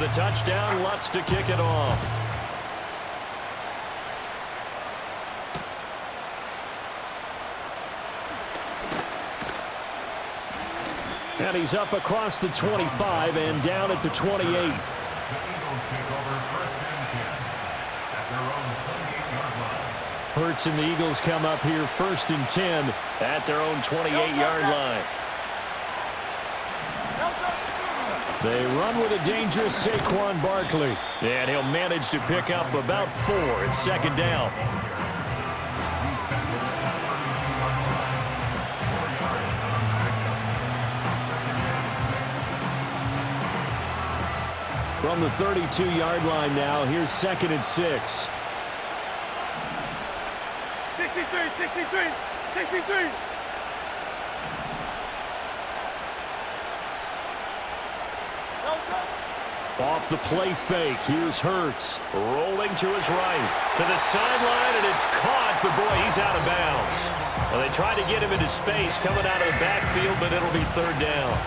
a touchdown. Lutz to kick it off. And he's up across the 25 and down at the 28. Hurts and the Eagles come up here 1st and 10 at their own 28-yard line. They run with a dangerous Saquon Barkley. And he'll manage to pick up about 4 at 2nd down. From the 32-yard line now, here's 2nd and 6. 63. Off the play fake, here's Hurts. Rolling to his right. To the sideline, and it's caught, but boy, he's out of bounds. Well, they tried to get him into space coming out of the backfield, but it'll be 3rd down.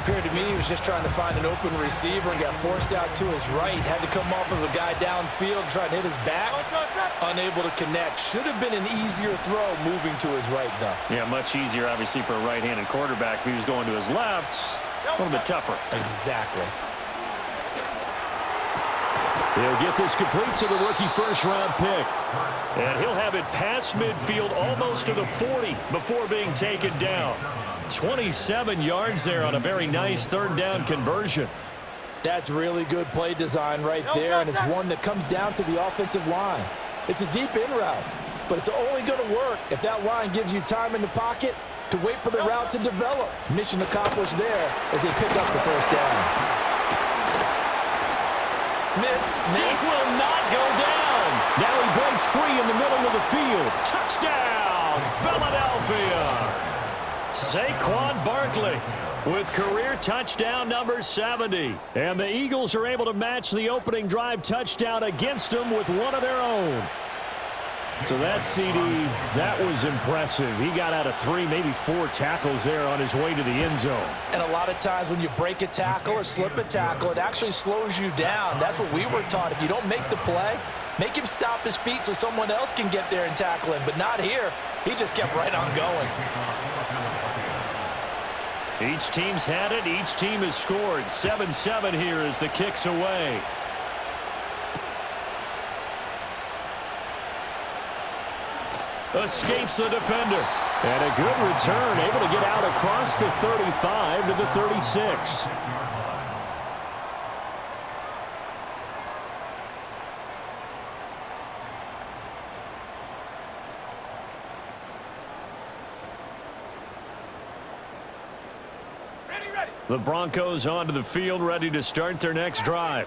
Appeared to me he was just trying to find an open receiver and got forced out to his right. Had to come off of a guy downfield, trying to hit his back. Unable to connect. Should have been an easier throw moving to his right, though. Yeah, much easier, obviously, for a right-handed quarterback. If he was going to his left, a little bit tougher. Exactly. He'll get this complete to the rookie first-round pick. And he'll have it past midfield almost to the 40 before being taken down. 27 yards there on a very nice 3rd down conversion. That's really good play design right there, and it's one that comes down to the offensive line. It's a deep in route, but it's only going to work if that line gives you time in the pocket to wait for the route to develop. Mission accomplished there as they pick up the 1st down. Missed. This will not go down. Now he breaks free in the middle of the field. Touchdown, Philadelphia. Saquon Barkley with career touchdown number 70. And the Eagles are able to match the opening drive touchdown against them with one of their own. So that CD, that was impressive. He got out of 3, maybe 4 tackles there on his way to the end zone. And a lot of times when you break a tackle or slip a tackle, it actually slows you down. That's what we were taught. If you don't make the play, make him stop his feet so someone else can get there and tackle him. But not here. He just kept right on going. Each team's had it. Each team has scored. 7-7 here as the kick's away. Escapes the defender. And a good return, able to get out across the 35 to the 36. The Broncos onto the field, ready to start their next drive.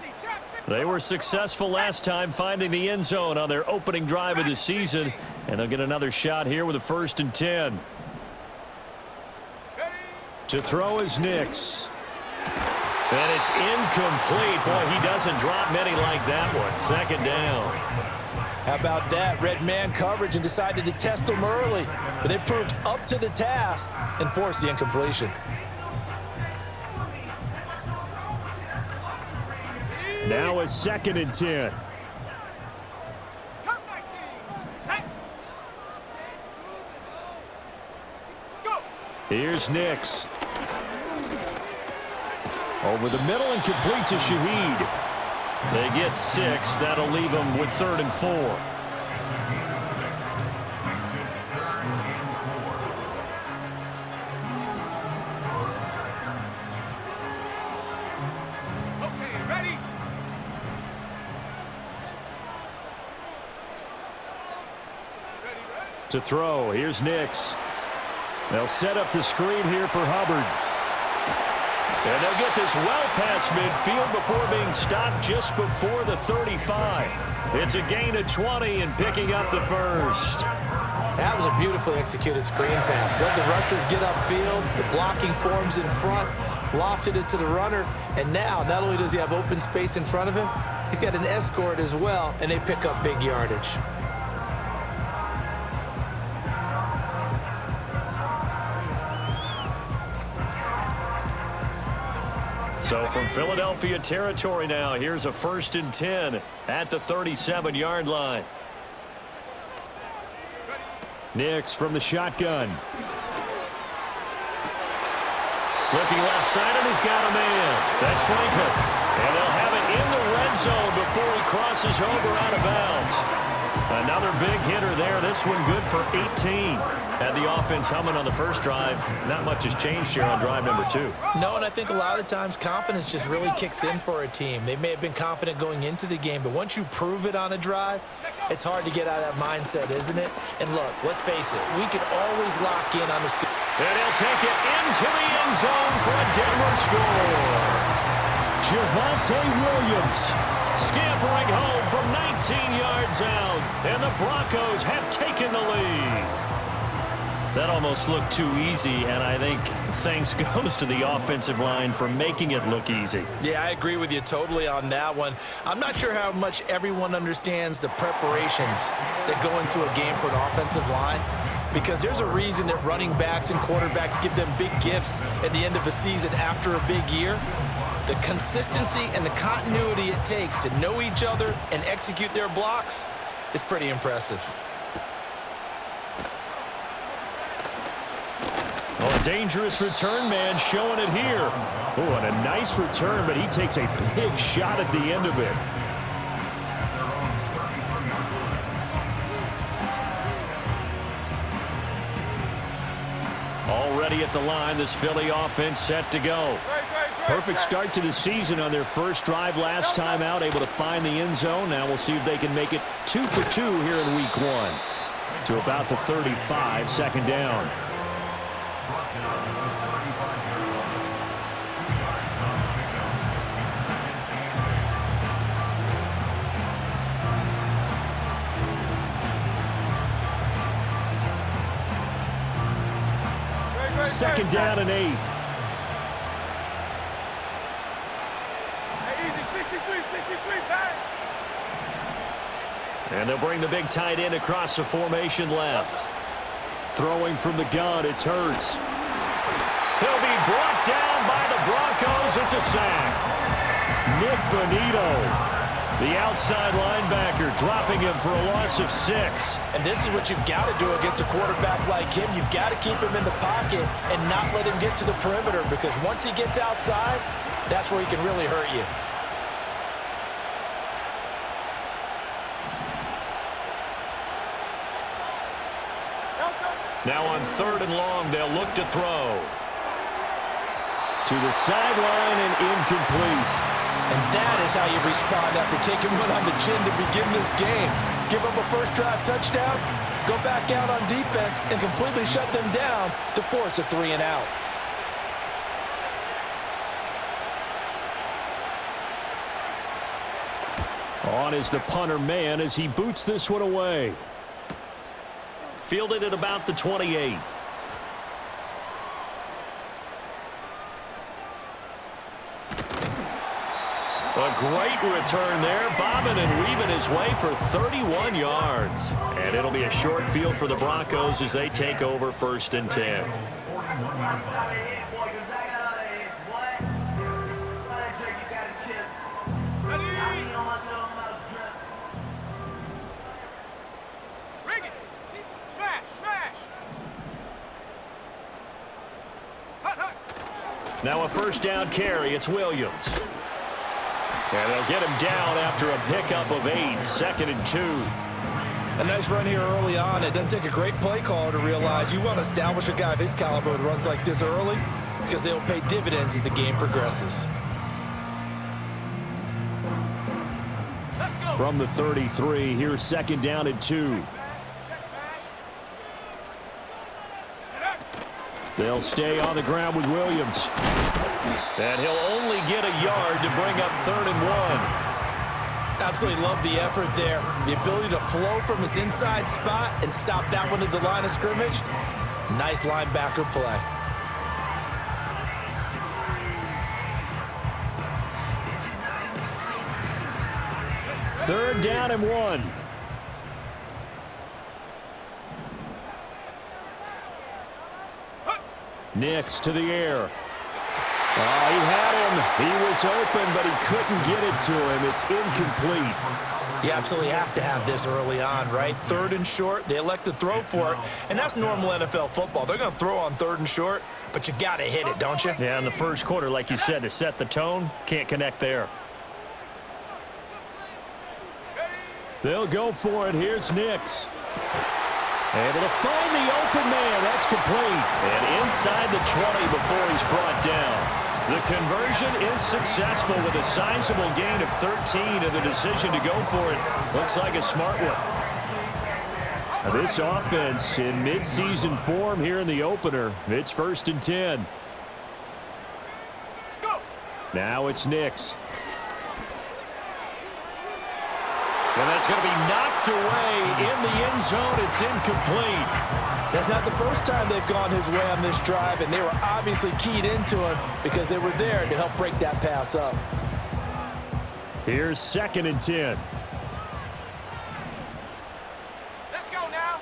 They were successful last time finding the end zone on their opening drive of the season, and they'll get another shot here with a 1st and 10. To throw is Nix. And it's incomplete. Boy, he doesn't drop many like that one. 2nd down. How about that? Red man coverage and decided to test him early. But it proved up to the task and forced the incompletion. Now a 2nd and 10. Here's Nix. Over the middle and complete to Shaheed. They get 6. That'll leave them with 3rd and 4. To throw, here's Nix. They'll set up the screen here for Hubbard. And they'll get this well past midfield before being stopped just before the 35. It's a gain of 20 and picking up the 1st. That was a beautifully executed screen pass. Let the rushers get upfield. The blocking forms in front. Lofted it to the runner. And now, not only does he have open space in front of him, he's got an escort as well, and they pick up big yardage. So from Philadelphia territory now, here's a 1st and 10 at the 37-yard line. Nix from the shotgun. Looking left side, and he's got a man. That's Franklin. And they'll have it in the red zone before he crosses over out of bounds. Another big hitter there. This one good for 18. Had the offense humming on the first drive. Not much has changed here on drive number 2. No, and I think a lot of the times confidence just really kicks in for a team. They may have been confident going into the game, but once you prove it on a drive, it's hard to get out of that mindset, isn't it? And look, let's face it, we can always lock in on this. And he'll take it into the end zone for a Denver score. Javonte Williams scampering home from 19 yards out, and the Broncos have taken the lead. That almost looked too easy, and I think thanks goes to the offensive line for making it look easy. Yeah, I agree with you totally on that one. I'm not sure how much everyone understands the preparations that go into a game for an offensive line, because there's a reason that running backs and quarterbacks give them big gifts at the end of a season after a big year. The consistency and the continuity it takes to know each other and execute their blocks is pretty impressive. Oh, a dangerous return man showing it here. Oh, and a nice return, but he takes a big shot at the end of it. Already at the line, this Philly offense set to go. Perfect start to the season on their first drive last time out, able to find the end zone. Now we'll see if they can make it 2 for 2 here in week 1. To about the 35, 2nd down. Second down and 8. And they'll bring the big tight end across the formation left. Throwing from the gun, it's Hurts. He'll be brought down by the Broncos. It's a sack. Nick Bonito, the outside linebacker, dropping him for a loss of 6. And this is what you've got to do against a quarterback like him. You've got to keep him in the pocket and not let him get to the perimeter, because once he gets outside, that's where he can really hurt you. Now on 3rd and long, they'll look to throw. To the sideline and incomplete. And that is how you respond after taking one on the chin to begin this game. Give up a first drive touchdown, go back out on defense, and completely shut them down to force a 3 and out. On is the punter man as he boots this one away. Fielded at about the 28. A great return there, bobbing and weaving his way for 31 yards. And it'll be a short field for the Broncos as they take over 1st and 10. Now a 1st down carry. It's Williams. And they'll get him down after a pickup of 8. 2nd and 2. A nice run here early on. It doesn't take a great play caller to realize you want to establish a guy of his caliber with runs like this early, because they'll pay dividends as the game progresses. From the 33, here's 2nd down and 2. They'll stay on the ground with Williams. And he'll only get a yard to bring up 3rd and 1. Absolutely love the effort there. The ability to flow from his inside spot and stop that one at the line of scrimmage. Nice linebacker play. Third down and 1. Nix to the air. Oh, he had him. He was open, but he couldn't get it to him. It's incomplete. You absolutely have to have this early on, right? 3rd and short, they elect to throw for it, and that's normal NFL football. They're going to throw on 3rd and short, but you've got to hit it, don't you? Yeah, in the first quarter, like you said, to set the tone, can't connect there. They'll go for it. Here's Nix. Able to find the open man. That's complete. And inside the 20 before he's brought down. The conversion is successful with a sizable gain of 13, and the decision to go for it looks like a smart one. Now this offense in midseason form here in the opener. It's 1st and 10. Now it's Nix. And that's going to be knocked away in the end zone. It's incomplete. That's not the first time they've gone his way on this drive, and they were obviously keyed into him because they were there to help break that pass up. Here's 2nd and 10. Let's go now.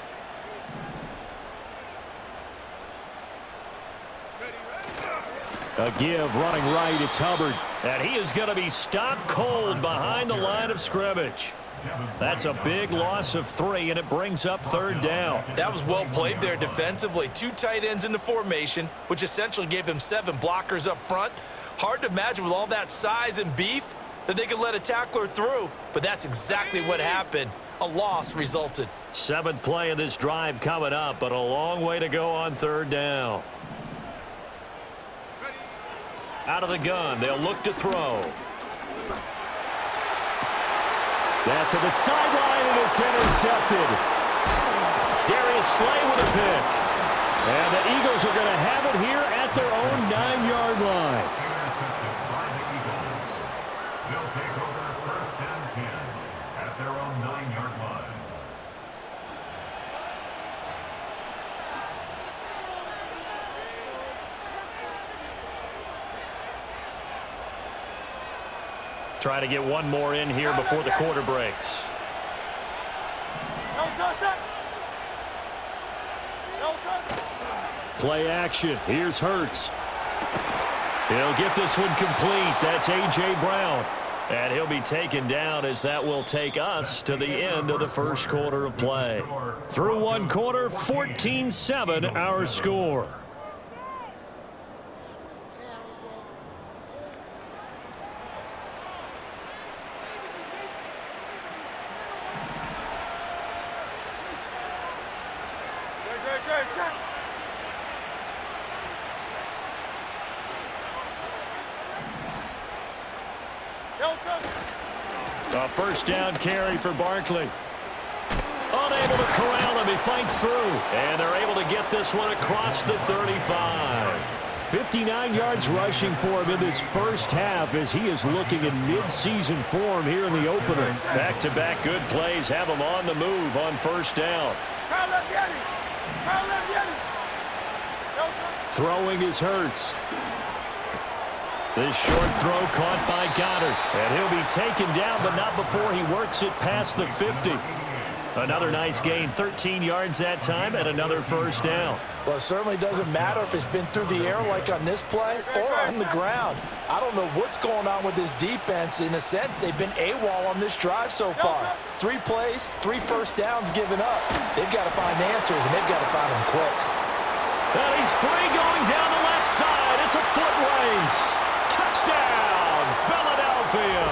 A give running right. It's Hubbard. And he is going to be stopped cold behind the line of scrimmage. That's a big loss of 3, and it brings up 3rd down. That was well played there defensively. 2 tight ends in the formation, which essentially gave them 7 blockers up front. Hard to imagine with all that size and beef that they could let a tackler through, but that's exactly what happened. A loss resulted. 7th play of this drive coming up, but a long way to go on 3rd down. Out of the gun, they'll look to throw. That's to the sideline, and it's intercepted. Darius Slay with a pick. And the Eagles are going to have it here at their own 9-yard line. They'll take over 1st and 10 at their own 9-yard line. Try to get one more in here before the quarter breaks. Play action. Here's Hurts. He'll get this one complete. That's A.J. Brown. And he'll be taken down as that will take us to the end of the first quarter of play. Through one quarter, 14-7 our score. A first down carry for Barkley. Unable to corral him. He fights through. And they're able to get this one across the 35. 59 yards rushing for him in this first half as he is looking in mid-season form here in the opener. Back-to-back good plays have him on the move on first down. Throwing is Hurts. This short throw caught by Goddard. And he'll be taken down, but not before he works it past the 50. Another nice gain, 13 yards that time, and another first down. Well, it certainly doesn't matter if it's been through the air like on this play or on the ground. I don't know what's going on with this defense. In a sense, they've been AWOL on this drive so far. 3 plays, 3 first downs given up. They've got to find answers, and they've got to find them quick. And he's free going down the left side. It's a foot race. Touchdown, Philadelphia.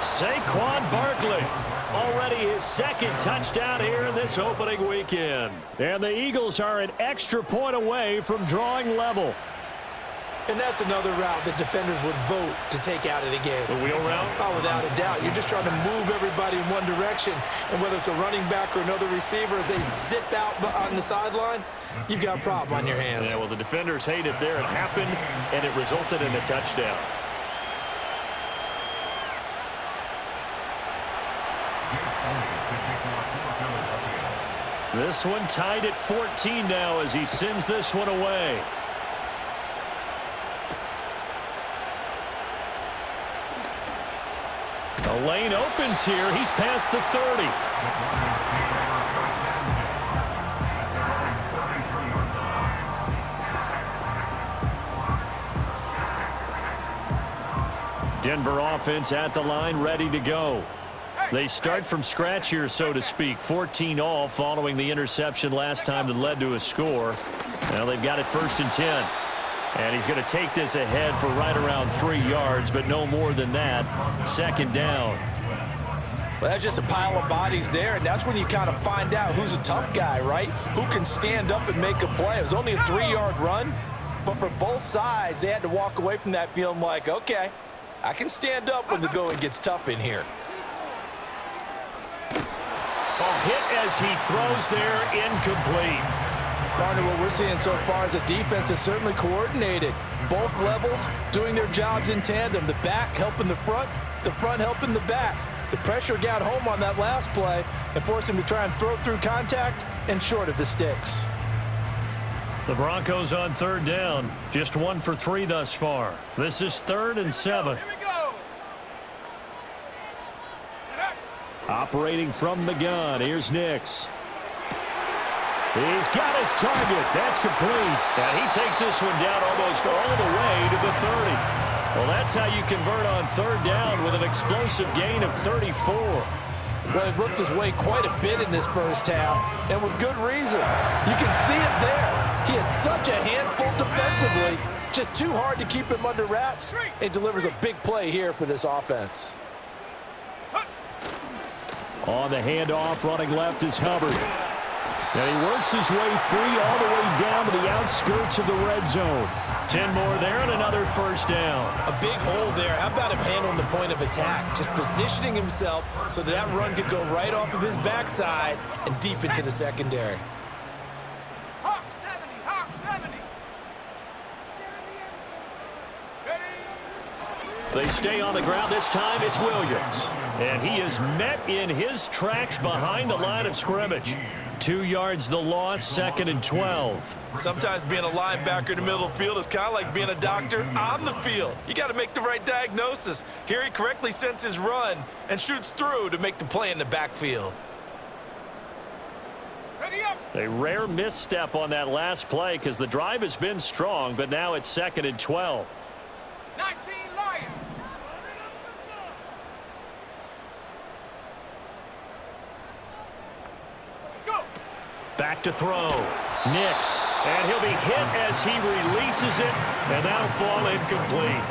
Saquon Barkley. Already his 2nd touchdown here in this opening weekend. And the Eagles are an extra point away from drawing level. And that's another route that defenders would vote to take out of the game. The wheel route? Oh, without a doubt. You're just trying to move everybody in one direction. And whether it's a running back or another receiver, as they zip out on the sideline, you've got a problem on your hands. Yeah, well, the defenders hate it there. It happened, and it resulted in a touchdown. This one tied at 14 now as he sends this one away. The lane opens here. He's past the 30. Denver offense at the line, ready to go. They start from scratch here, so to speak. 14 all following the interception last time that led to a score. Now they've got it 1st and 10. And he's going to take this ahead for right around 3 yards, but no more than that. 2nd down. Well, that's just a pile of bodies there, and that's when you kind of find out who's a tough guy, right? Who can stand up and make a play. It was only a 3-yard run, but for both sides, they had to walk away from that feeling like, okay, I can stand up when the going gets tough in here. A hit as he throws there, incomplete. Partner, what we're seeing so far is a defense is certainly coordinated. Both levels doing their jobs in tandem. The back helping the front helping the back. The pressure got home on that last play and forced him to try and throw through contact and short of the sticks. The Broncos on 3rd down. Just 1 for 3 thus far. This is 3rd and 7. Here we go. Operating from the gun, here's Nix. He's got his target. That's complete. And he takes this one down almost all the way to the 30. Well, that's how you convert on 3rd down with an explosive gain of 34. Well, he looked his way quite a bit in this first half, and with good reason. You can see it there. He is such a handful defensively. Just too hard to keep him under wraps. It delivers a big play here for this offense. On the handoff, running left is Hubbard. And he works his way free all the way down to the outskirts of the red zone. 10 more there and another 1st down. A big hole there. How about him handling the point of attack? Just positioning himself so that run could go right off of his backside and deep into the secondary. Hawk 70, Hawk 70. They stay on the ground. This time it's Williams. And he is met in his tracks behind the line of scrimmage. 2 yards the loss, 2nd and 12. Sometimes being a linebacker in the middle of the field is kind of like being a doctor on the field. You got to make the right diagnosis. Here he correctly sends his run and shoots through to make the play in the backfield. Ready up. A rare misstep on that last play because the drive has been strong, but now it's 2nd and 12. 19 Lions. Go. Back to throw. Nix. And he'll be hit as he releases it, and that'll fall incomplete.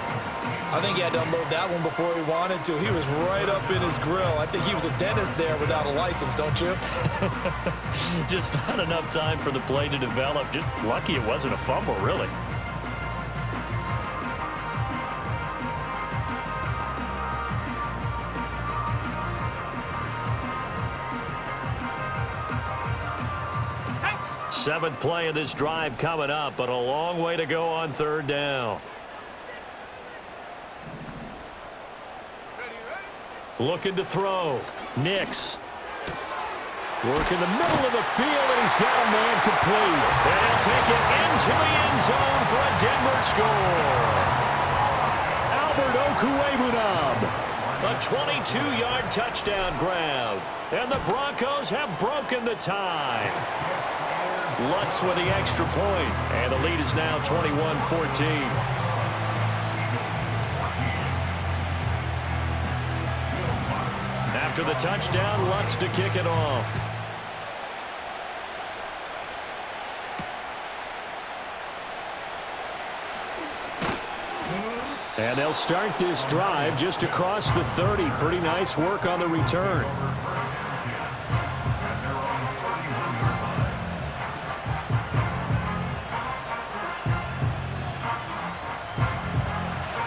I think he had to unload that one before he wanted to. He was right up in his grill. I think he was a dentist there without a license, don't you? Just not enough time for the play to develop. Just lucky it wasn't a fumble, really. Seventh play of this drive coming up, but a long way to go on 3rd down. Looking to throw. Nix. Working the middle of the field, and he's got a man complete. And he'll take it into the end zone for a Denver score. Albert Okwuegbunam. A 22-yard touchdown grab. And the Broncos have broken the tie. Lutz with the extra point, and the lead is now 21-14. After the touchdown, Lutz to kick it off. And they'll start this drive just across the 30. Pretty nice work on the return.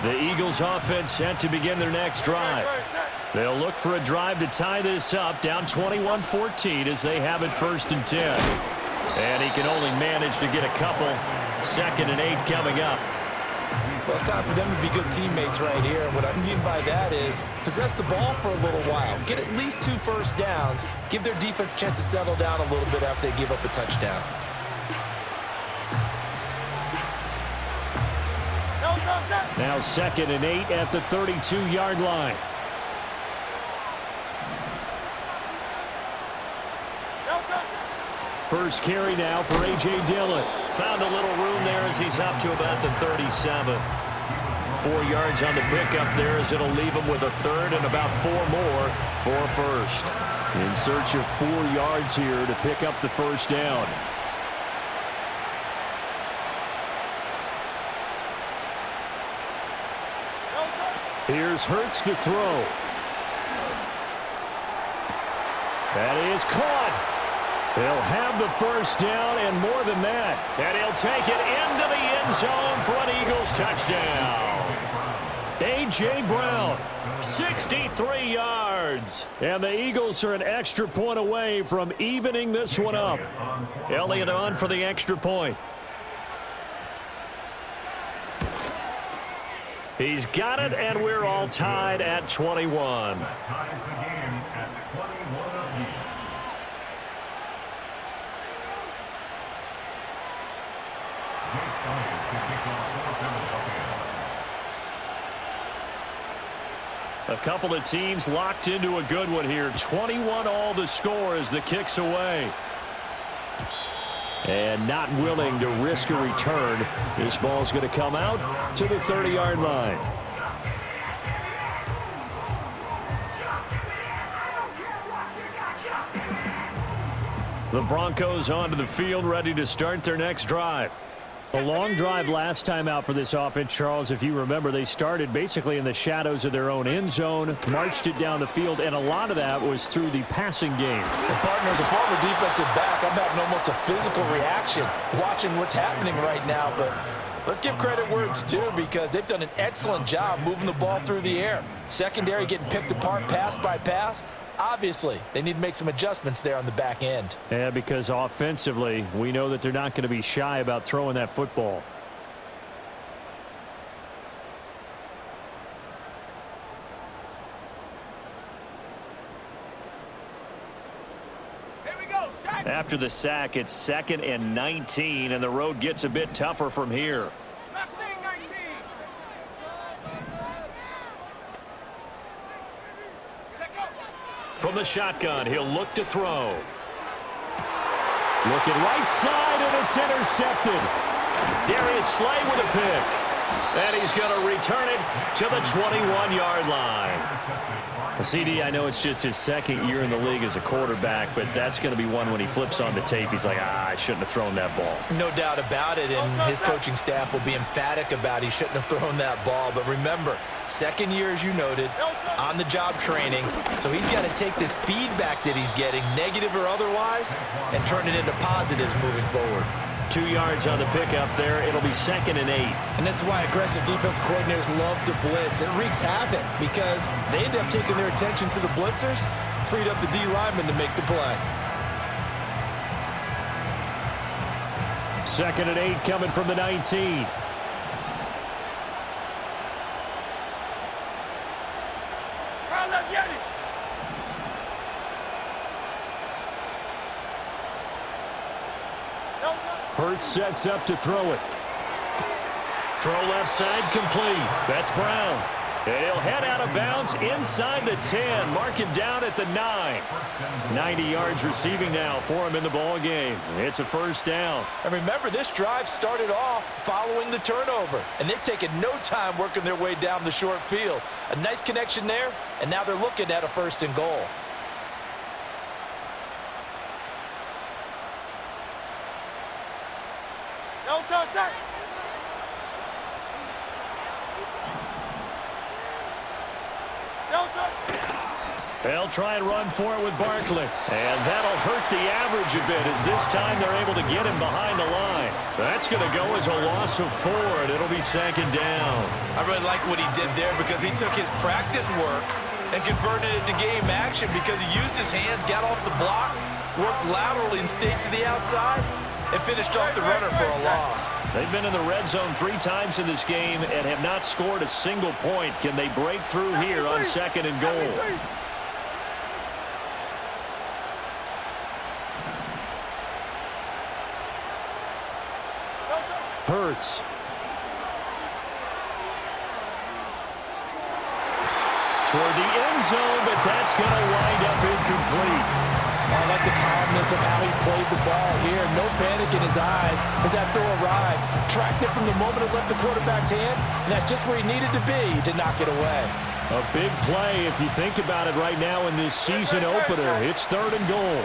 The Eagles offense set to begin their next drive. They'll look for a drive to tie this up, down 21-14 as they have it 1st and 10. And he can only manage to get a couple. 2nd and 8 coming up. Well, it's time for them to be good teammates right here. And what I mean by that is possess the ball for a little while. Get at least 2 first downs. Give their defense a chance to settle down a little bit after they give up a touchdown. Now 2nd and 8 at the 32-yard line. First carry now for A.J. Dillon. Found a little room there as he's up to about the 37. 4 yards on the pickup there, as it'll leave them with a third and about 4 more for a first. In search of 4 yards here to pick up the first down. Here's Hurts to throw. That is caught. He'll have the first down and more than that. And he'll take it into the end zone for an Eagles touchdown. A.J. Brown, 63 yards. And the Eagles are an extra point away from evening this one up. Elliott on for the extra point. He's got it, and we're all tied at 21. That ties the game at 21 apiece. Jake Elliott to kick off for Philadelphia. A couple of teams locked into a good one here. 21 all the score as the kick's away. And not willing to risk a return. This ball's going to come out to the 30-yard line. The Broncos onto the field, ready to start their next drive. A long drive last time out for this offense, Charles. If you remember, they started basically in the shadows of their own end zone, marched it down the field, and a lot of that was through the passing game. And partner, as a former defensive back, I'm having almost a physical reaction watching what's happening right now. But let's give credit where it's due, because they've done an excellent job moving the ball through the air. Secondary getting picked apart pass by pass. Obviously, they need to make some adjustments there on the back end. Yeah, because offensively, we know that they're not going to be shy about throwing that football. Here we go, sack. After the sack, it's 2nd and 19, and the road gets a bit tougher from here. Last thing, 19. Check out. From the shotgun, he'll look to throw. Looking right side, and it's intercepted. Darius Slay with a pick. And he's going to return it to the 21-yard line. CD, I know it's just his 2nd year in the league as a quarterback, but that's going to be one when he flips on the tape. He's like, I shouldn't have thrown that ball. No doubt about it, and his coaching staff will be emphatic about he shouldn't have thrown that ball. But remember, 2nd year, as you noted, on-the-job training, so he's got to take this feedback that he's getting, negative or otherwise, and turn it into positives moving forward. 2 yards on the pickup there. It'll be 2nd and 8. And this is why aggressive defense coordinators love to blitz. It wreaks havoc because they end up taking their attention to the blitzers, freed up the D lineman to make the play. 2nd and 8 coming from the 19. Hurts sets up to throw it. Throw left side complete. That's Brown. And he'll head out of bounds inside the 10. Mark him down at the 9. 90 yards receiving now for him in the ball game. It's a first down. And remember, this drive started off following the turnover, and they've taken no time working their way down the short field. A nice connection there, and now they're looking at a 1st and goal. No touch, sir. No touch. They'll try and run for it with Barkley. And that'll hurt the average a bit, as this time they're able to get him behind the line. That's going to go as a loss of 4, and it'll be 2nd down. I really like what he did there, because he took his practice work and converted it to game action, because he used his hands, got off the block, worked laterally and stayed to the outside, and finished off the runner for a loss. They've been in the red zone 3 times in this game and have not scored a single point. Can they break through here on 2nd and goal? Hurts. Toward the end zone, but that's going to wind up incomplete. I like the calmness of how he played the ball here. No panic in his eyes as that throw arrived. Tracked it from the moment it left the quarterback's hand, and that's just where he needed to be to knock it away. A big play if you think about it right now in this season opener. It's 3rd and goal.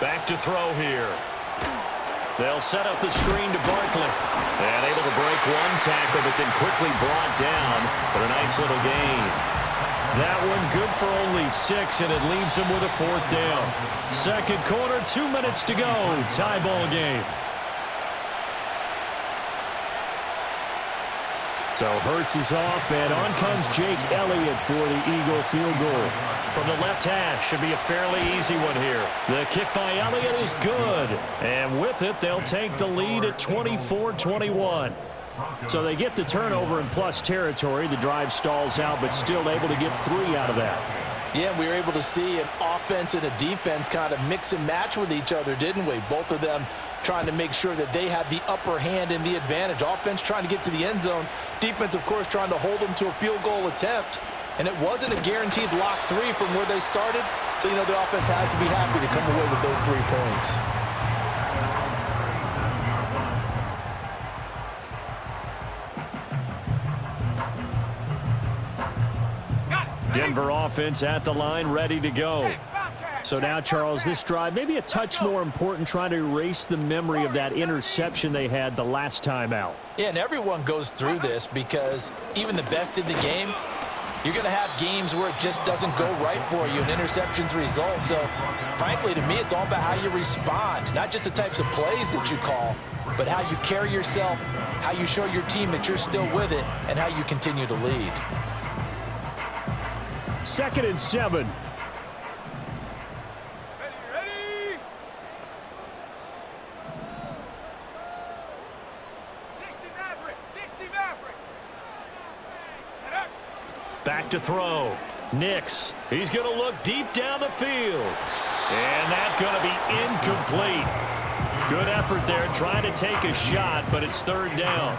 Back to throw here. They'll set up the screen to Barkley. And able to break one tackle, but then quickly brought down. But a nice little gain. That one good for only 6, and it leaves him with a 4th down. Second quarter, 2 minutes to go. Tie ball game. So Hurts is off, and on comes Jake Elliott for the Eagle field goal. From the left hash, should be a fairly easy one here. The kick by Elliott is good. And with it, they'll take the lead at 24-21. So they get the turnover in plus territory. The drive stalls out, but still able to get 3 out of that. Yeah, we were able to see an offense and a defense kind of mix and match with each other, didn't we? Both of them trying to make sure that they have the upper hand and the advantage. Offense trying to get to the end zone. Defense, of course, trying to hold them to a field goal attempt. And it wasn't a guaranteed lock 3 from where they started. So, you know, the offense has to be happy to come away with those 3 points. Denver offense at the line, ready to go. So now, Charles, this drive maybe a touch more important, trying to erase the memory of that interception they had the last time out. Yeah, and everyone goes through this because even the best in the game, you're going to have games where it just doesn't go right for you, and interceptions result. So, frankly, to me, it's all about how you respond, not just the types of plays that you call, but how you carry yourself, how you show your team that you're still with it, and how you continue to lead. 2nd and 7. Ready? 60 Maverick. Back to throw. Nix. He's going to look deep down the field. And that's going to be incomplete. Good effort there trying to take a shot, but it's 3rd down.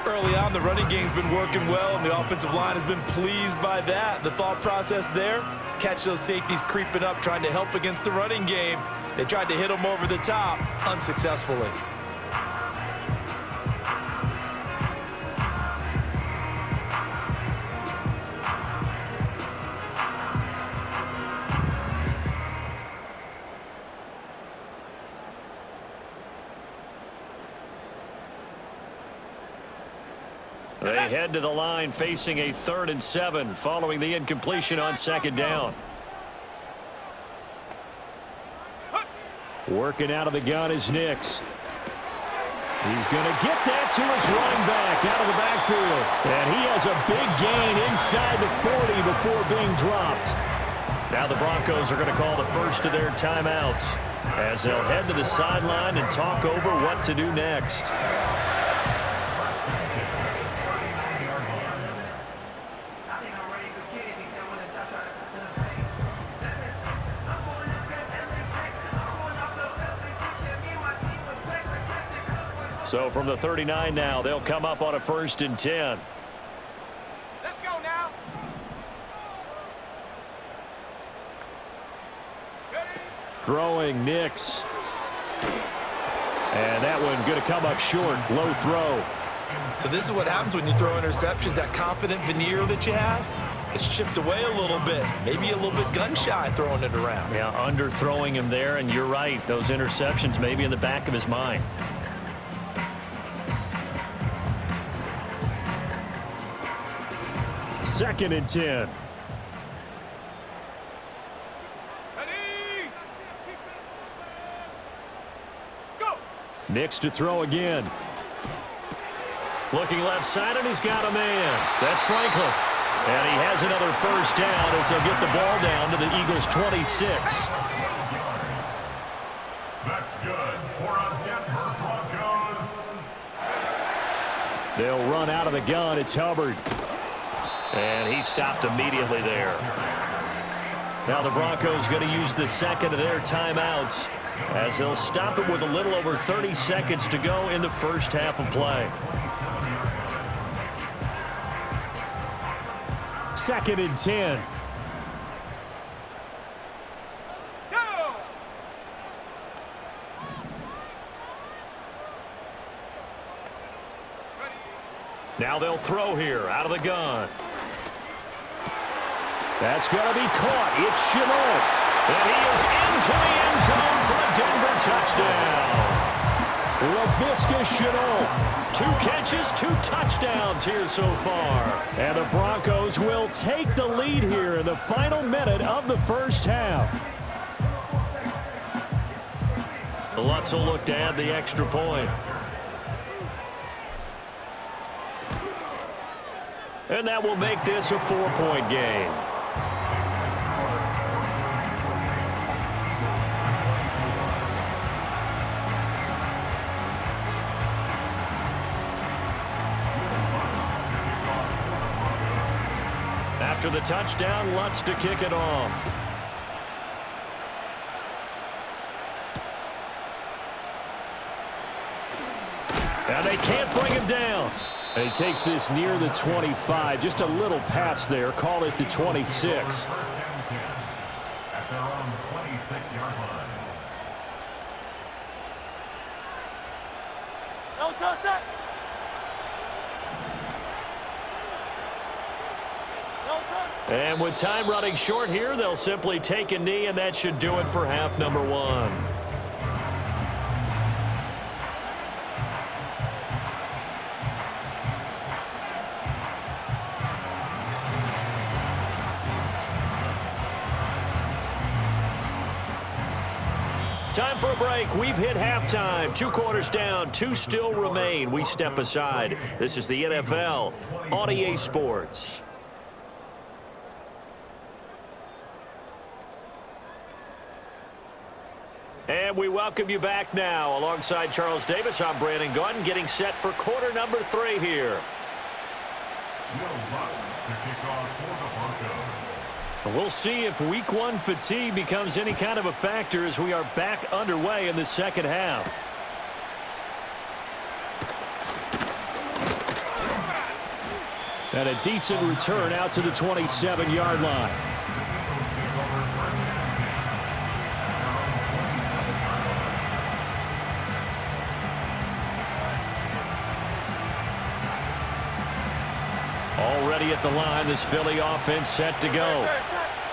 Early on, the running game's been working well, and the offensive line has been pleased by that. The thought process there, catch those safeties creeping up, trying to help against the running game. They tried to hit them over the top, unsuccessfully. They head to the line facing a 3rd and 7 following the incompletion on 2nd down. Working out of the gun is Nix. He's going to get that to his running back out of the backfield. And he has a big gain inside the 40 before being dropped. Now the Broncos are going to call the first of their timeouts as they'll head to the sideline and talk over what to do next. So from the 39 now, they'll come up on a 1st and 10. Let's go now. Throwing Nix. And that one going to come up short. Low throw. So this is what happens when you throw interceptions. That confident veneer that you have gets chipped away a little bit. Maybe a little bit gun-shy throwing it around. Yeah, underthrowing him there, and you're right. Those interceptions may be in the back of his mind. Second and 10. Ready? Go! Nix to throw again. Looking left side, and he's got a man. That's Franklin. And he has another 1st down as they'll get the ball down to the Eagles' 26. That's good for a Denver Broncos. They'll run out of the gun. It's Hubbard. And he stopped immediately there. Now the Broncos going to use the 2nd of their timeouts as they'll stop it with a little over 30 seconds to go in the first half of play. 2nd and 10. Go! Now they'll throw here out of the gun. That's going to be caught. It's Chenot. And he is into the end zone for a Denver touchdown. Laviska Chenot. 2 catches, 2 touchdowns here so far. And the Broncos will take the lead here in the final minute of the first half. Lutz will look to add the extra point. And that will make this a 4-point game. After the touchdown, Lutz to kick it off. And they can't bring him down. And he takes this near the 25. Just a little pass there. Call it the 26. At their own 26-yard line. No touch it! No touch! And with time running short here, they'll simply take a knee, and that should do it for half number 1. Time for a break. We've hit halftime. 2 quarters down. 2 still remain. We step aside. This is the NFL on EA Sports. And we welcome you back now. Alongside Charles Davis, I'm Brandon Gaudin, getting set for quarter number 3 here. Will Lutz to kick off for the Broncos. We'll see if week 1 fatigue becomes any kind of a factor as we are back underway in the second half. And a decent return out to the 27-yard line. Already at the line, this Philly offense set to go.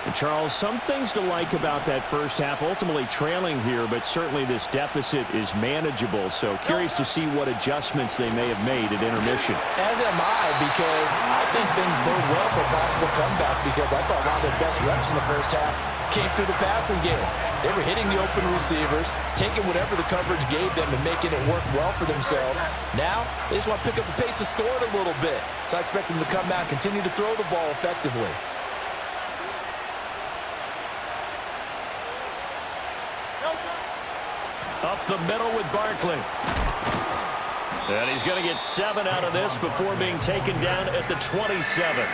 And Charles, some things to like about that first half. Ultimately trailing here, but certainly this deficit is manageable. So curious to see what adjustments they may have made at intermission. As am I, because I think things bode well for a possible comeback, because I thought one of their best reps in the first half came through the passing game. They were hitting the open receivers, taking whatever the coverage gave them and making it work well for themselves. Now, they just want to pick up the pace of scoring a little bit. So I expect them to come out and continue to throw the ball effectively. Up the middle with Barkley. And he's going to get 7 out of this before being taken down at the 27.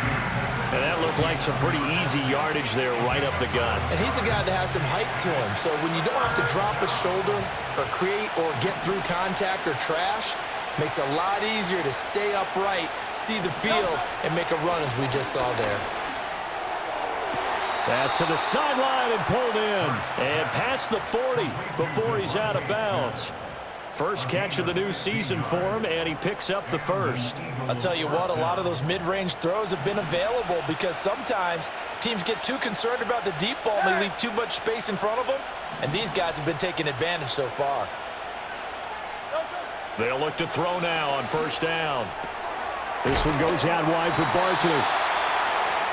And that looked like some pretty easy yardage there right up the gut. And he's a guy that has some height to him. So when you don't have to drop a shoulder or create or get through contact or trash, makes it a lot easier to stay upright, see the field, and make a run as we just saw there. Pass to the sideline and pulled in. And past the 40 before he's out of bounds. First catch of the new season for him, and he picks up the first. I'll tell you what, a lot of those mid-range throws have been available because sometimes teams get too concerned about the deep ball and they leave too much space in front of them, and these guys have been taking advantage so far. They'll look to throw now on first down. This one goes out wide for Barkley.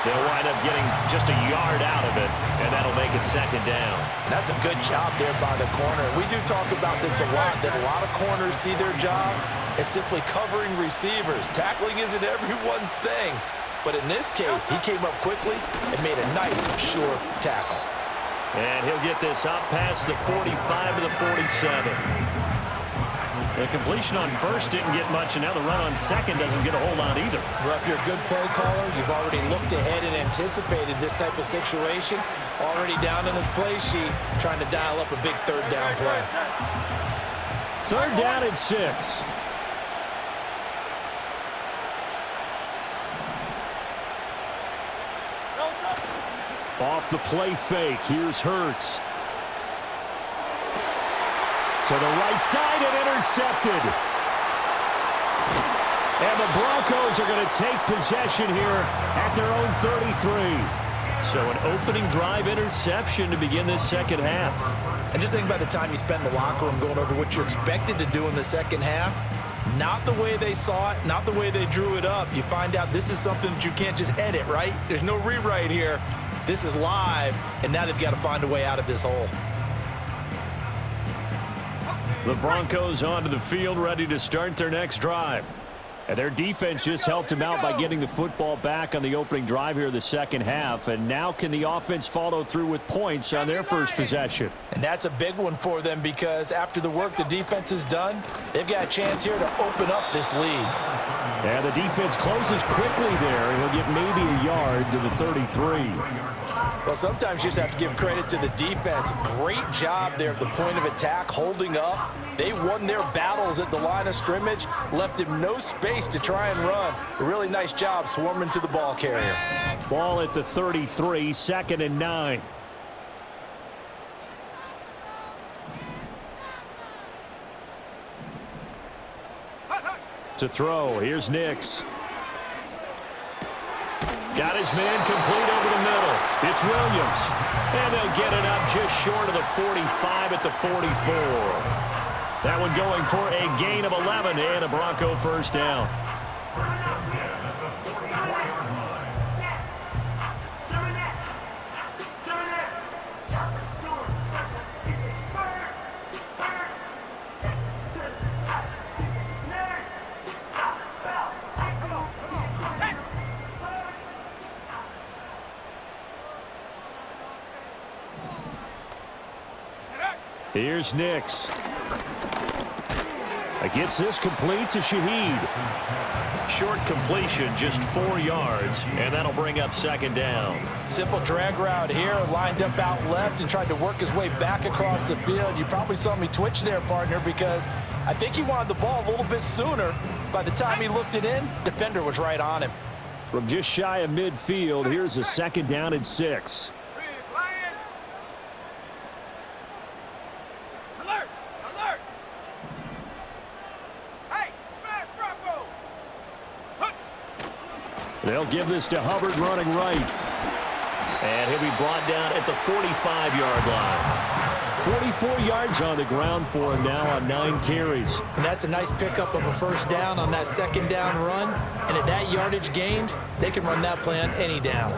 They'll wind up getting just a yard out of it, and that'll make it second down. And that's a good job there by the corner. We do talk about this a lot, that a lot of corners see their job as simply covering receivers. Tackling isn't everyone's thing. But in this case, he came up quickly and made a nice, sure tackle. And he'll get this up past the 45 to the 47. The completion on first didn't get much, and now the run on second doesn't get a whole lot either. Well, if you're a good play caller, you've already looked ahead and anticipated this type of situation. Already down in his play sheet, trying to dial up a big third down play. Third down at 6. Off the play fake, here's Hurts. To the right side and intercepted. And the Broncos are going to take possession here at their own 33. So an opening drive interception to begin this second half. And just think about the time you spend in the locker room going over what you're expected to do in the second half. Not the way they saw it, not the way they drew it up. You find out this is something that you can't just edit, right? There's no rewrite here. This is live, and now they've got to find a way out of this hole. The Broncos onto the field, ready to start their next drive. And their defense just helped them out by getting the football back on the opening drive here in the second half. And now can the offense follow through with points on their first possession? And that's a big one for them because after the work the defense has done, they've got a chance here to open up this lead. And the defense closes quickly there, and he'll get maybe a yard to the 33. Well, sometimes you just have to give credit to the defense. Great job there at the point of attack, holding up. They won their battles at the line of scrimmage, left him no space to try and run. A really nice job swarming to the ball carrier. Ball at the 33, 2nd and 9. To throw, here's Nix. Got his man complete over the middle. It's Williams. And they'll get it up just short of the 45 at the 44. That one going for a gain of 11 and a Bronco first down. Here's Nix. Gets this complete to Shaheed. Short completion, just 4 yards, and that'll bring up second down. Simple drag route here, lined up out left and tried to work his way back across the field. You probably saw me twitch there, partner, because I think he wanted the ball a little bit sooner. By the time he looked it in, defender was right on him. From just shy of midfield, here's a second down and 6. They'll give this to Hubbard running right. And he'll be brought down at the 45-yard line. 44 yards on the ground for him now on 9 carries. And that's a nice pickup of a first down on that second down run. And at that yardage gained, they can run that play on any down.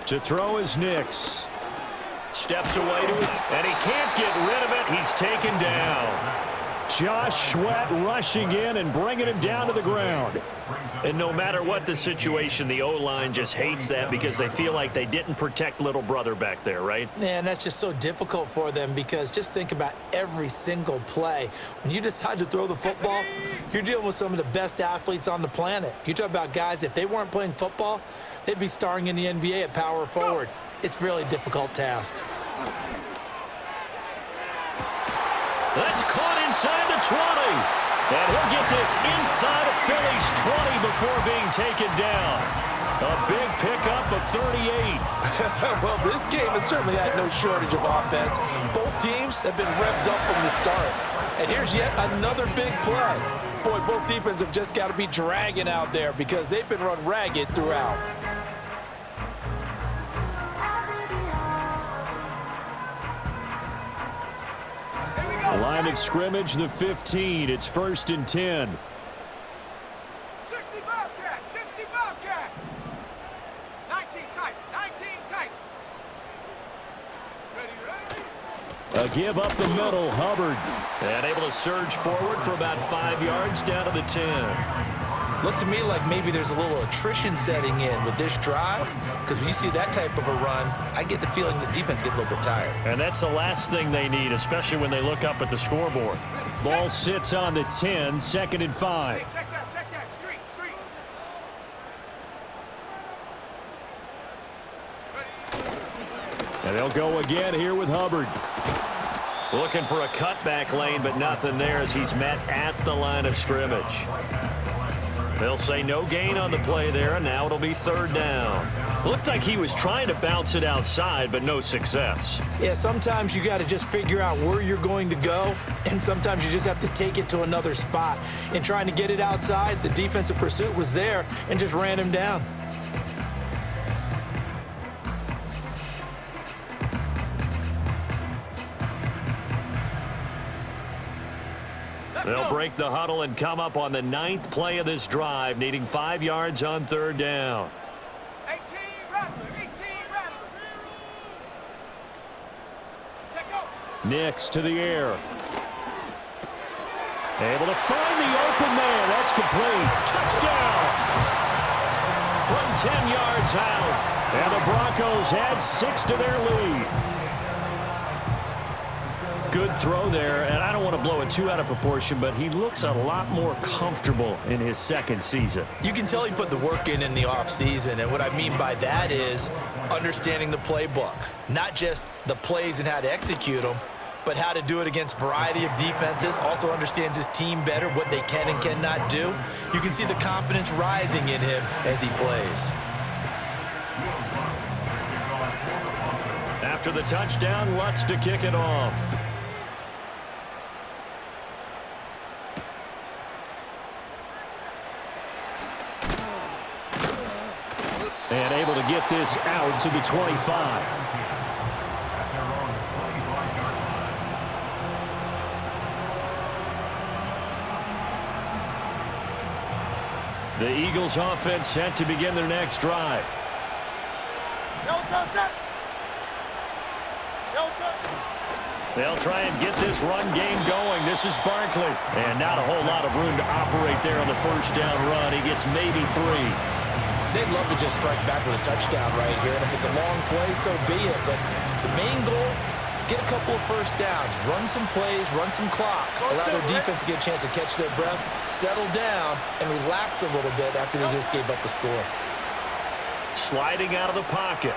To throw is Nix. Steps away to it, and he can't get rid of it. He's taken down. Josh Sweat rushing in and bringing him down to the ground. And no matter what the situation, the O-line just hates that because they feel like they didn't protect little brother back there, right? Yeah, and that's just so difficult for them because just think about every single play. When you decide to throw the football, you're dealing with some of the best athletes on the planet. You talk about guys, if they weren't playing football, they'd be starring in the NBA at power forward. It's a really difficult task. That's caught inside the 20. And he'll get this inside of Philly's 20 before being taken down. A big pickup of 38. Well, this game has certainly had no shortage of offense. Both teams have been revved up from the start. And here's yet another big play. Boy, both defenses have just got to be dragging out there because they've been run ragged throughout. Line of scrimmage, the 15. It's 1st and 10. 60 Bobcat, 60 Bobcat. 19 tight, 19 tight. Ready, ready. A give up the middle, Hubbard. And able to surge forward for about 5 yards down to the 10. Looks to me like maybe there's a little attrition setting in with this drive, because when you see that type of a run, I get the feeling the defense gets a little bit tired. And that's the last thing they need, especially when they look up at the scoreboard. Ball sits on the 10, 2nd and 5. Hey, check that, street. And they'll go again here with Hubbard. Looking for a cutback lane, but nothing there as he's met at the line of scrimmage. They'll say no gain on the play there, and now it'll be 3rd down. Looked like he was trying to bounce it outside, but no success. Yeah, sometimes you got to just figure out where you're going to go, and sometimes you just have to take it to another spot. In trying to get it outside, the defensive pursuit was there and just ran him down. They'll break the huddle and come up on the 9th play of this drive, needing 5 yards on 3rd down. 18 Rattler. Check out. Nix to the air. Able to find the open man. That's complete. Touchdown. From 10 yards out. And the Broncos add 6 to their lead. Good throw there, and I don't want to blow it too out of proportion, but he looks a lot more comfortable in his 2nd season. You can tell he put the work in the offseason, and what I mean by that is understanding the playbook. Not just the plays and how to execute them, but how to do it against a variety of defenses. Also understands his team better, what they can and cannot do. You can see the confidence rising in him as he plays. After the touchdown, Lutz to kick it off. And able to get this out to the 25. The Eagles offense set to begin their next drive. They'll try and get this run game going. This is Barkley. And not a whole lot of room to operate there on the 1st down run. He gets maybe 3. They'd love to just strike back with a touchdown right here, and if it's a long play, so be it. But the main goal, get a couple of 1st downs, run some plays, run some clock, allow their defense to get a chance to catch their breath, settle down, and relax a little bit after they just gave up a score. Sliding out of the pocket.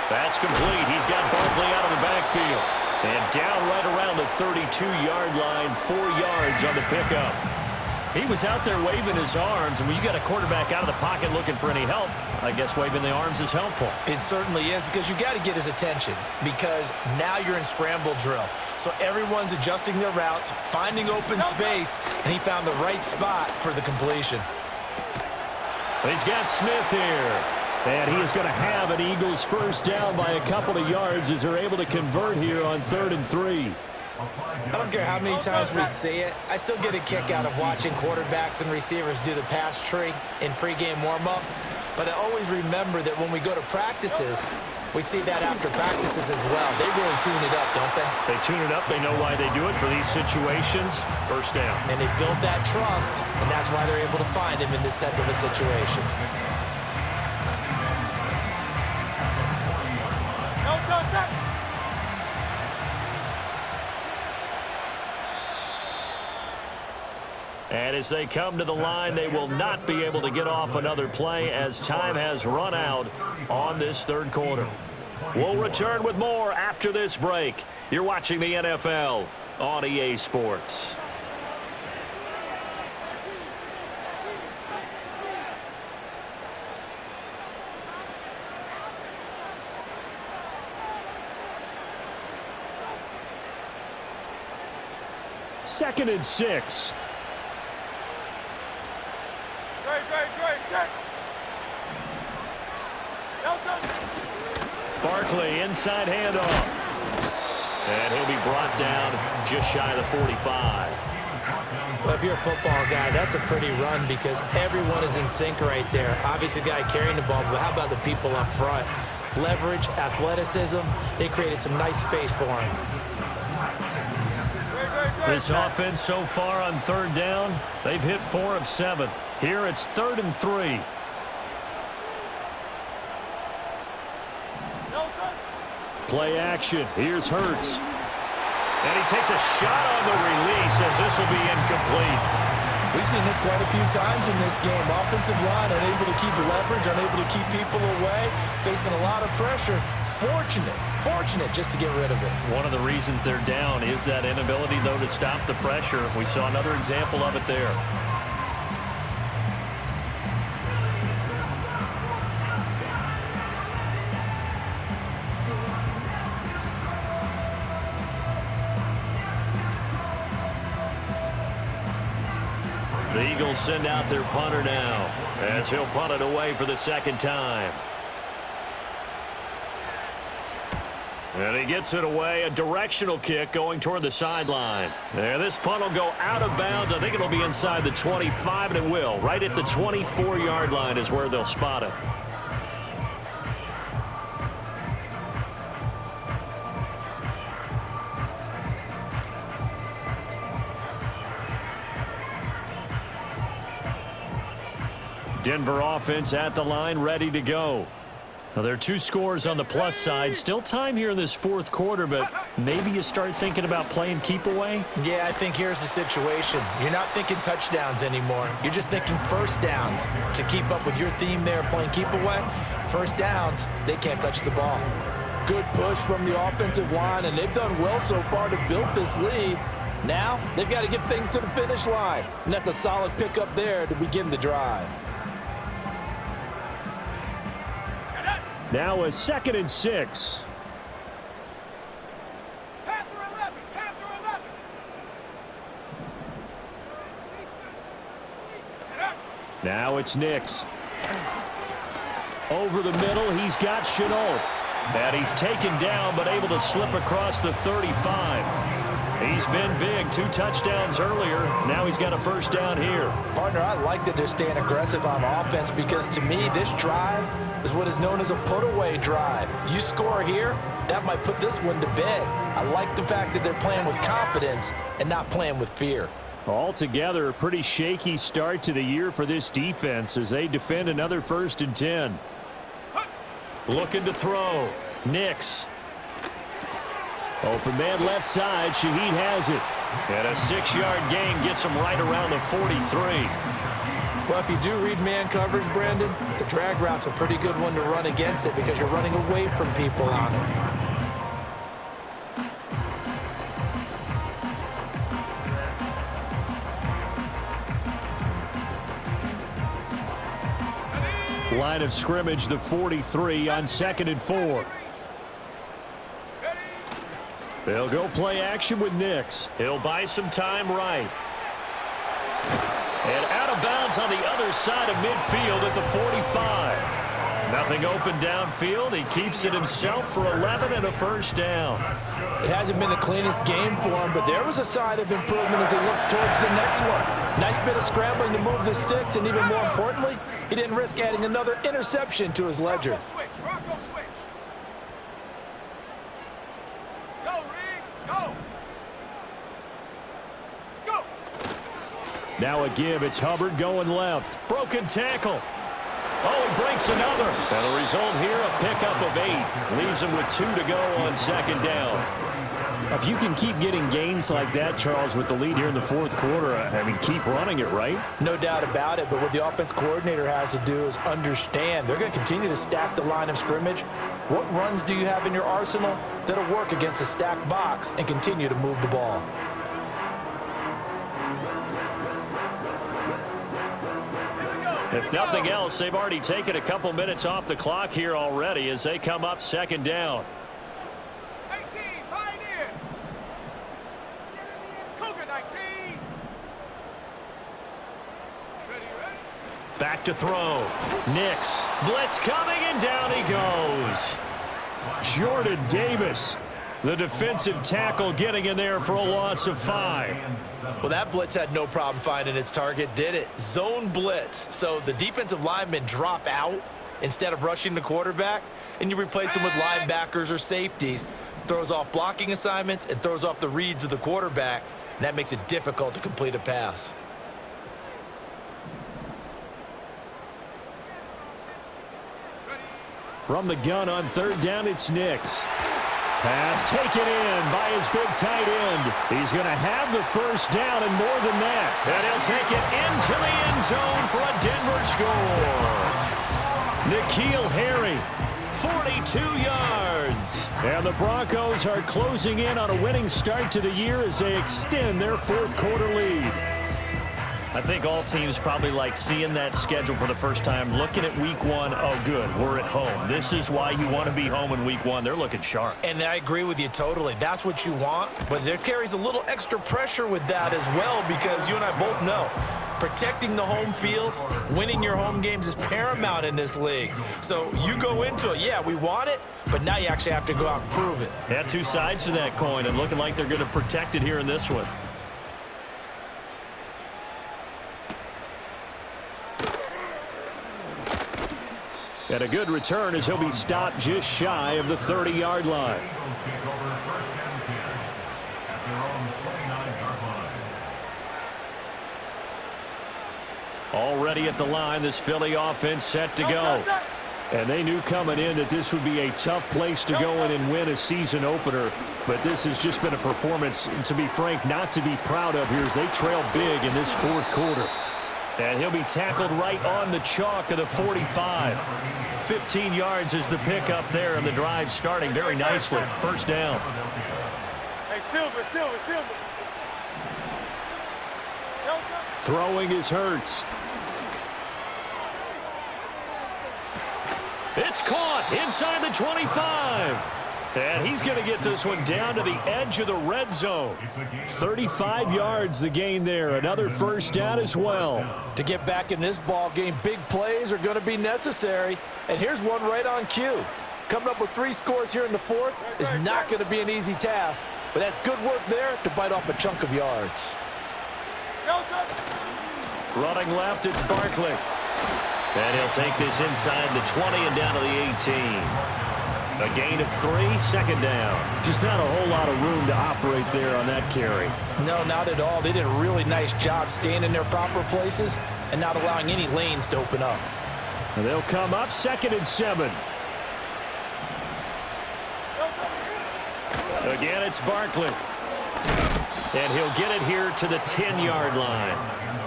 That's complete. He's got Barkley out of the backfield. And down right around the 32-yard line, 4 yards on the pickup. He was out there waving his arms, and when you got a quarterback out of the pocket looking for any help, I guess waving the arms is helpful. It certainly is, because you got to get his attention, because now you're in scramble drill. So everyone's adjusting their routes, finding open space, and he found the right spot for the completion. He's got Smith here. And he is going to have an Eagles 1st down by a couple of yards as they're able to convert here on 3rd and 3. I don't care how many times we see it. I still get a kick out of watching quarterbacks and receivers do the pass tree in pregame warm-up. But I always remember that when we go to practices, we see that after practices as well. They really tune it up, don't they? They tune it up. They know why they do it for these situations. 1st down. And they build that trust, and that's why they're able to find him in this type of a situation. And as they come to the line, they will not be able to get off another play as time has run out on this 3rd quarter. We'll return with more after this break. You're watching the NFL on EA Sports. Second and 6. Barkley, inside handoff. And he'll be brought down just shy of the 45. Well, if you're a football guy, that's a pretty run because everyone is in sync right there. Obviously, the guy carrying the ball, but how about the people up front? leverage, athleticism. They created some nice space for him. This offense so far on third down, they've hit 4 of 7. Here it's 3rd and 3. Play action. Here's Hurts. And he takes a shot on the release as this will be incomplete. We've seen this quite a few times in this game. Offensive line unable to keep leverage, unable to keep people away, facing a lot of pressure. Fortunate just to get rid of it. One of the reasons they're down is that inability, though, to stop the pressure. We saw another example of it there. The Eagles send out their punter now as he'll punt it away for the second time. And he gets it away, a directional kick going toward the sideline. And this punt will go out of bounds. I think it'll be inside the 25, and it will. Right at the 24-yard line is where they'll spot it. Denver offense at the line, ready to go. Now, there are 2 scores on the plus side. Still time here in this fourth quarter, but maybe you start thinking about playing keep away? Yeah, I think here's the situation. You're not thinking touchdowns anymore. You're just thinking first downs. To keep up with your theme there, playing keep away, first downs, they can't touch the ball. Good push from the offensive line, and they've done well so far to build this lead. Now, they've got to get things to the finish line, and that's a solid pickup there to begin the drive. Now a 2nd and 6. Panther 11, Panther 11. Now it's Nix. Over the middle, he's got Chenault. And he's taken down, but able to slip across the 35. He's been big. 2 touchdowns earlier. Now he's got a first down here. Partner, I like that they're staying aggressive on offense because, to me, this drive is what is known as a put-away drive. You score here, that might put this one to bed. I like the fact that they're playing with confidence and not playing with fear. Altogether, a pretty shaky start to the year for this defense as they defend another 1st and 10. Looking to throw. Nix. Open man left side. Shaheed has it. And a 6-yard gain gets him right around the 43. Well, if you do read man coverage, Brandon, the drag route's a pretty good one to run against it because you're running away from people on it. Line of scrimmage, the 43 on 2nd and 4. They'll go play action with Nix. He'll buy some time right. And out of bounds on the other side of midfield at the 45. Nothing open downfield. He keeps it himself for 11 and a first down. It hasn't been the cleanest game for him, but there was a sign of improvement as he looks towards the next one. Nice bit of scrambling to move the sticks, and even more importantly, he didn't risk adding another interception to his ledger. Rocco switch. Go, Reed, go. Go. Now a give. It's Hubbard going left. Broken tackle. Oh, he breaks another. And the result here, a pickup of 8. Leaves him with 2 to go on 2nd down. If you can keep getting gains like that, Charles, with the lead here in the fourth quarter, I mean, keep running it, right? No doubt about it, but what the offense coordinator has to do is understand they're going to continue to stack the line of scrimmage. What runs do you have in your arsenal that'll work against a stacked box and continue to move the ball? If nothing else, they've already taken a couple minutes off the clock here already as they come up 2nd down. 18, Pioneer. Cougar 19. Ready. Back to throw. Nix. Blitz coming, and down he goes. Jordan Davis. The defensive tackle getting in there for a loss of 5. Well, that blitz had no problem finding its target, did it? Zone blitz. So the defensive linemen drop out instead of rushing the quarterback. and you replace them with linebackers or safeties. Throws off blocking assignments and throws off the reads of the quarterback, and that makes it difficult to complete a pass. From the gun on third down, it's Nix. Pass taken in by his big tight end. He's going to have the first down and more than that. And he'll take it into the end zone for a Denver score. N'Keal Harry, 42 yards. And the Broncos are closing in on a winning start to the year as they extend their fourth quarter lead. I think all teams probably like seeing that schedule for the first time, looking at week one. Oh, good, we're at home. This is why you want to be home in week one. They're looking sharp. And I agree with you totally. That's what you want, but there carries a little extra pressure with that as well, because you and I both know protecting the home field, winning your home games is paramount in this league. So you go into it, yeah, we want it, but now you actually have to go out and prove it. Yeah, two sides to that coin, and looking like they're going to protect it here in this one. And a good return as he'll be stopped just shy of the 30-yard line. Eagles take over first and 10 at their own 29-yard line. Already at the line, this Philly offense set to go. And they knew coming in that this would be a tough place to go in and win a season opener. But this has just been a performance, to be frank, not to be proud of here as they trail big in this fourth quarter. And he'll be tackled right on the chalk of the 45. 15 yards is the pickup there, and the drive starting very nicely. First down. Hey, Silver. Throwing is Hurts. It's caught inside the 25. And he's going to get this one down to the edge of the red zone. 35 yards the gain there. Another first down as well. To get back in this ball game, big plays are going to be necessary. And here's one right on cue. Coming up with 3 scores here in the fourth is not going to be an easy task, but that's good work there to bite off a chunk of yards. Running left, it's Barkley. And he'll take this inside the 20 and down to the 18. A gain of 3, second down. Just not a whole lot of room to operate there on that carry. No, not at all. They did a really nice job staying in their proper places and not allowing any lanes to open up. And they'll come up 2nd and 7. Again, it's Barkley. And he'll get it here to the 10-yard line.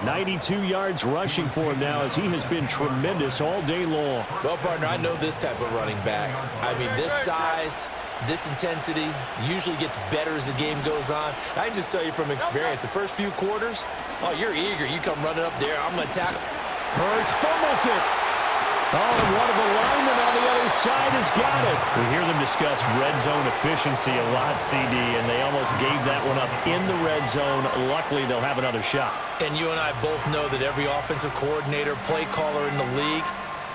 92 yards rushing for him now as he has been tremendous all day long. Well, partner, I know this type of running back. I mean, this size, this intensity usually gets better as the game goes on. I can just tell you from experience, the first few quarters, oh, you're eager. You come running up there. I'm going to tackle. Hurts fumbles it. Oh, and one of the linemen on the other side has got it. We hear them discuss red zone efficiency a lot, CD, and they almost gave that one up in the red zone. Luckily, they'll have another shot. And you and I both know that every offensive coordinator, play caller in the league,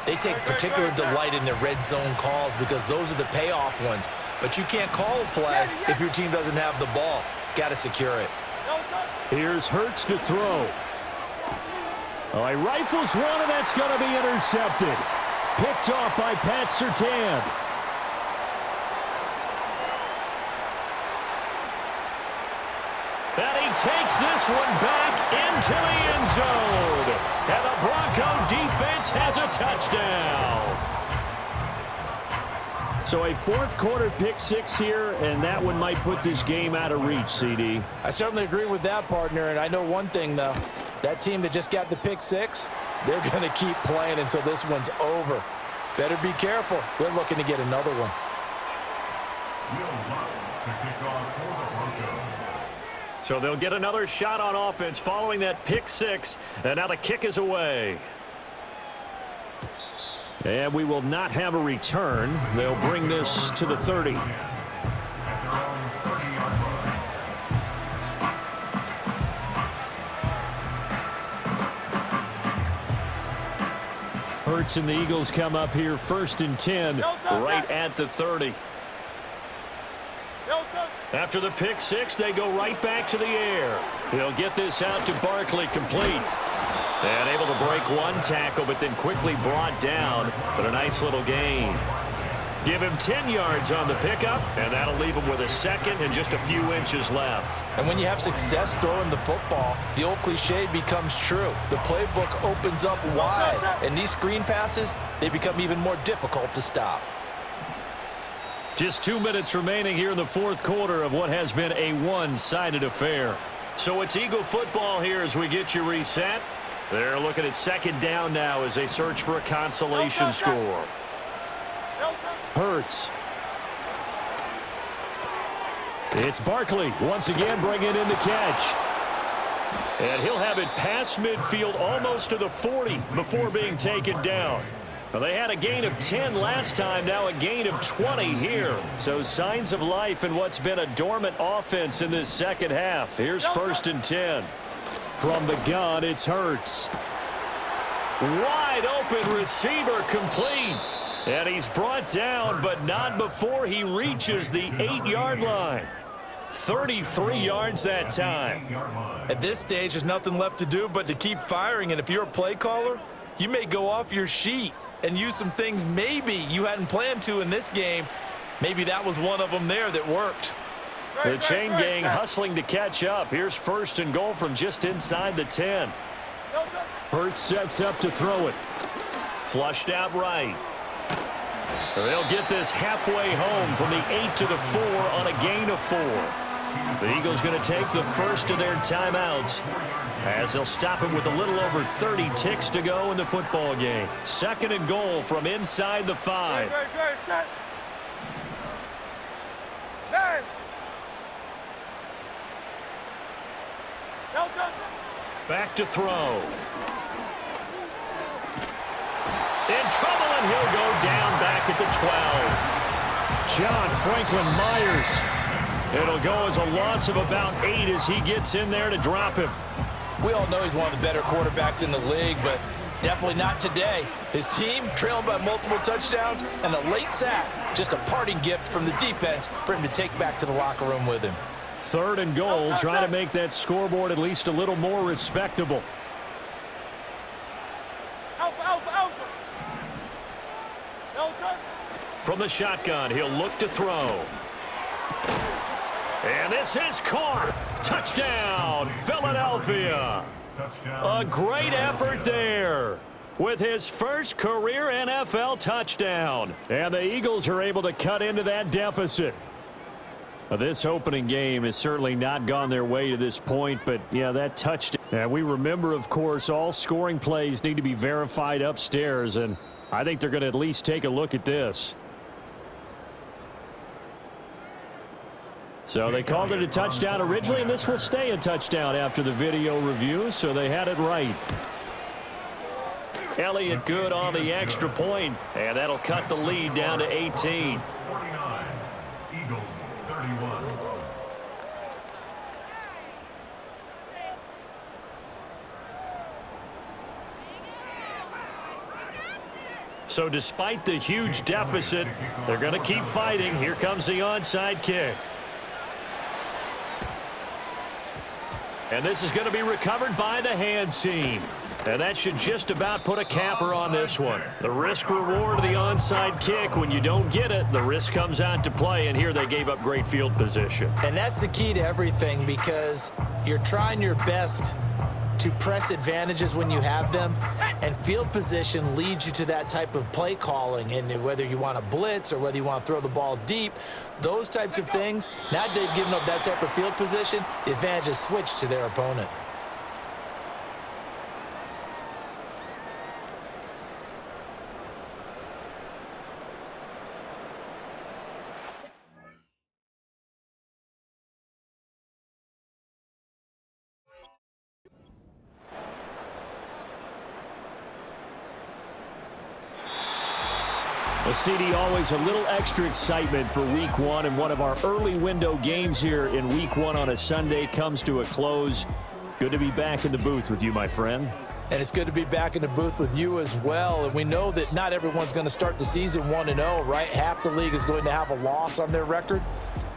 they take particular delight in their red zone calls because those are the payoff ones. But you can't call a play if your team doesn't have the ball. Got to secure it. Here's Hurts to throw. Oh, he rifles one, and that's going to be intercepted. Picked off by Pat Surtain. And he takes this one back into the end zone. And the Bronco defense has a touchdown. So a fourth quarter pick 6 here, and that one might put this game out of reach, CD. I certainly agree with that, partner, and I know one thing, though. That team that just got the pick 6, they're going to keep playing until this one's over. Better be careful. They're looking to get another one. So they'll get another shot on offense following that pick 6, and now the kick is away. And we will not have a return. They'll bring this to the 30. Hurts and the Eagles come up here 1st and 10. Right at the 30. After the pick 6, they go right back to the air. He'll get this out to Barkley, complete. And able to break one tackle, but then quickly brought down. But a nice little gain. Give him 10 yards on the pickup, and that'll leave him with a second and just a few inches left. And when you have success throwing the football, the old cliche becomes true. The playbook opens up wide, and these screen passes, they become even more difficult to stop. Just 2 minutes remaining here in the fourth quarter of what has been a one-sided affair. So it's Eagle football here as we get you reset. They're looking at second down now as they search for a consolation score. Hurts. It's Barkley once again bringing in the catch. And he'll have it past midfield almost to the 40 before being taken down. Well, they had a gain of 10 last time, now a gain of 20 here. So signs of life in what's been a dormant offense in this second half. Here's 1st and 10. From the gun, it's Hurts. Wide open receiver complete. And he's brought down, but not before he reaches the 8-yard line. 33 yards that time. At this stage, there's nothing left to do but to keep firing. And if you're a play caller, you may go off your sheet and use some things maybe you hadn't planned to in this game. Maybe that was one of them there that worked. The chain gang hustling to catch up. Here's 1st and goal from just inside the 10. Hurts sets up to throw it. Flushed out right. They'll get this halfway home from the 8 to the 4 on a gain of 4. The Eagles going to take the first of their timeouts as they'll stop it with a little over 30 ticks to go in the football game. 2nd and goal from inside the 5. Back to throw. In trouble, and he'll go down back at the 12. John Franklin Myers. It'll go as a loss of about 8 as he gets in there to drop him. We all know he's one of the better quarterbacks in the league, but definitely not today. His team trailing by multiple touchdowns and a late sack. Just a parting gift from the defense for him to take back to the locker room with him. 3rd and goal, trying to make that scoreboard at least a little more respectable. From the shotgun, he'll look to throw. And this is caught. Touchdown, Philadelphia. A great effort there with his first career NFL touchdown. And the Eagles are able to cut into that deficit. This opening game has certainly not gone their way to this point, but yeah, that touchdown. And we remember, of course, all scoring plays need to be verified upstairs, and I think they're going to at least take a look at this. So they called it a touchdown originally, and this will stay a touchdown after the video review, so they had it right. Elliott good on the extra point, and that'll cut the lead down to 18. 49, Eagles 31. So despite the huge deficit, they're going to keep fighting. Here comes the onside kick. And this is going to be recovered by the hands team. And that should just about put a capper on this one. The risk reward of the onside kick. When you don't get it, the risk comes out to play. And here they gave up great field position. And that's the key to everything, because you're trying your best to press advantages when you have them, and field position leads you to that type of play calling. And whether you want to blitz or whether you want to throw the ball deep, those types of things, now they've given up that type of field position, the advantage is switched to their opponent. Well, CD, always a little extra excitement for Week 1, and one of our early window games here in Week 1 on a Sunday comes to a close. Good to be back in the booth with you, my friend. And it's good to be back in the booth with you as well. And we know that not everyone's going to start the season 1-0, right? Half the league is going to have a loss on their record,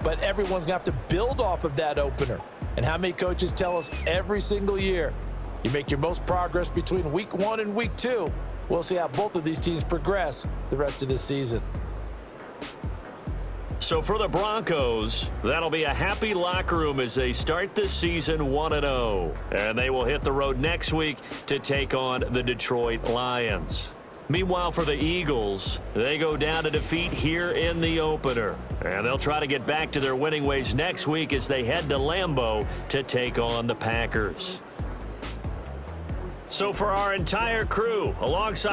but everyone's going to have to build off of that opener. And how many coaches tell us every single year, you make your most progress between Week 1 and Week 2. We'll see how both of these teams progress the rest of this season. So for the Broncos, that'll be a happy locker room as they start this season 1-0. And they will hit the road next week to take on the Detroit Lions. Meanwhile, for the Eagles, they go down to defeat here in the opener. And they'll try to get back to their winning ways next week as they head to Lambeau to take on the Packers. So for our entire crew, alongside